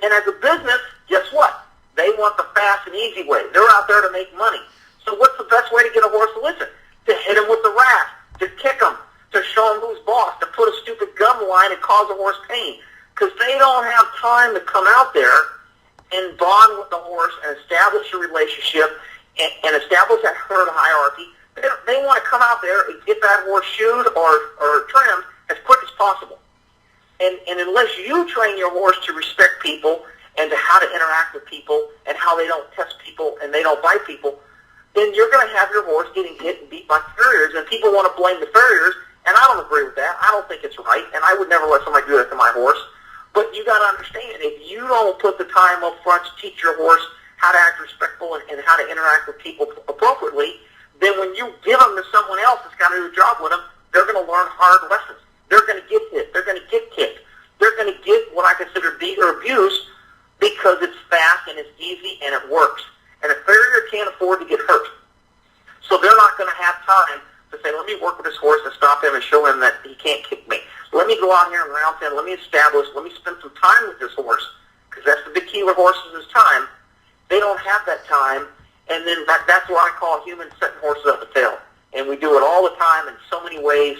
And as a business, guess what? They want the fast and easy way. They're out there to make money. So what's the best way to get a horse to listen? To hit him with the raft, to kick him, to show him who's boss, to put a stupid gum line and cause a horse pain. Because they don't have time to come out there and bond with the horse and establish a relationship and establish that herd hierarchy. They want to come out there and get that horse shoed or trimmed as quick as possible. And unless you train your horse to respect people and to how to interact with people and how they don't test people and they don't bite people, then you're going to have your horse getting hit and beat by farriers, and people want to blame the farriers, and I don't agree with that. I don't think it's right, and I would never let somebody do that to my horse. But you got to understand, if you don't put the time up front to teach your horse how to act respectful and how to interact with people appropriately, then when you give them to someone else that's got to do the job with them, they're going to learn hard lessons. They're going to get hit. They're going to get kicked. They're going to get what I consider beat or abuse because it's fast and it's easy and it works. And a farrier can't afford to get hurt. So they're not going to have time to say, let me work with this horse and stop him and show him that he can't kick me. Let me go out here and round him. Let me establish. Let me spend some time with this horse, because that's the big key with horses is time. They don't have that time, and then that's what I call humans setting horses up the tail. And we do it all the time in so many ways,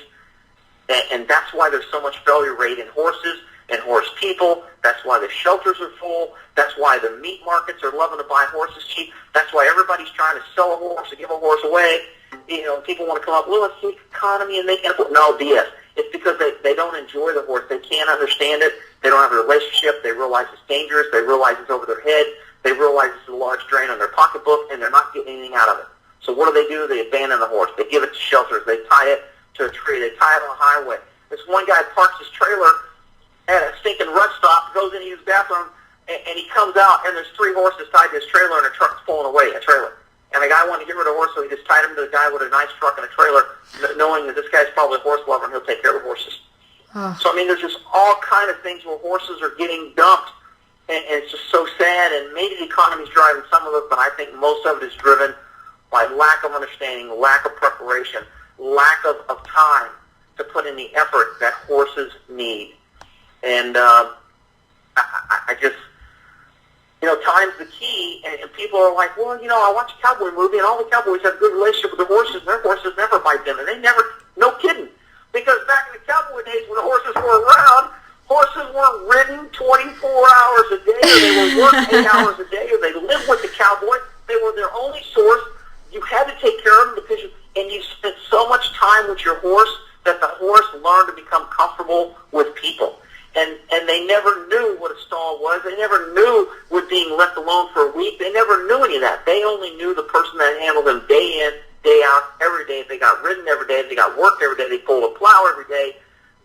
and that's why there's so much failure rate in horses and horse people. That's why the shelters are full. That's why the meat markets are loving to buy horses cheap. That's why everybody's trying to sell a horse or give a horse away. You know, people want to come up, well, it's the economy, and they can't. No, BS. It's because they don't enjoy the horse. They can't understand it. They don't have a relationship. They realize it's dangerous. They realize it's over their head. They realize it's a large drain on their pocketbook, and they're not getting anything out of it. So what do? They abandon the horse. They give it to shelters. They tie it to a tree. They tie it on a highway. This one guy parks his trailer at a stinking rut stop, goes in to use the bathroom, and he comes out, and there's 3 horses tied to his trailer, and a truck's pulling away, a trailer. And the guy wanted to get rid of the horse, so he just tied him to a guy with a nice truck and a trailer, knowing that this guy's probably a horse lover, and he'll take care of the horses. So, I mean, there's just all kind of things where horses are getting dumped, and it's just so sad, and maybe the economy's driving some of it, but I think most of it is driven by lack of understanding, lack of preparation, lack of time to put in the effort that horses need. And I just, you know, time's the key, and people are like, well, you know, I watch a cowboy movie, and all the cowboys have a good relationship with the horses, and their horses never bite them, and they never, no kidding. Because back in the cowboy days when the horses were around, horses were ridden 24 hours a day, or they were worked 8 hours a day, or they lived with the cowboy. They were their only source. You had to take care of them because you spent so much time with your horse that the horse learned to become comfortable with people. And they never knew what a stall was. They never knew what being left alone for a week. They never knew any of that. They only knew the person that handled them day in, day out, every day. If they got ridden every day, if they got worked every day, they pulled a plow every day.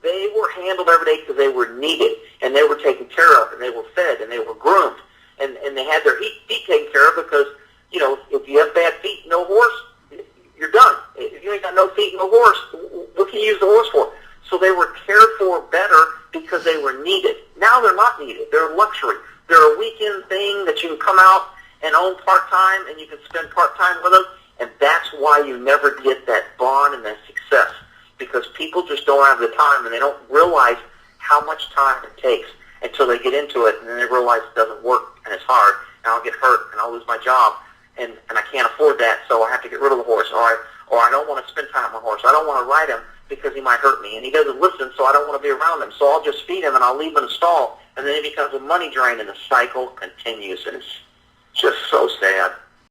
They were handled every day because they were needed, and they were taken care of, and they were fed, and they were groomed. And they had their feet taken care of because, you know, if you have bad feet, no horse, you're done. If you ain't got no feet, no horse, what can you use the horse for? So they were cared for better because they were needed. Now they're not needed. They're a luxury. They're a weekend thing that you can come out and own part-time, and you can spend part-time with them, and that's why you never get that bond and that success, because people just don't have the time, and they don't realize how much time it takes until they get into it, and then they realize it doesn't work, and it's hard, and I'll get hurt, and I'll lose my job, and I can't afford that, so I have to get rid of the horse, or I don't want to spend time with my horse. I don't want to ride him because he might hurt me, and he doesn't listen, so I don't want to be around him, so I'll just feed him, and I'll leave him in the stall, and then it becomes a money drain, and the cycle continues, and it's just so sad.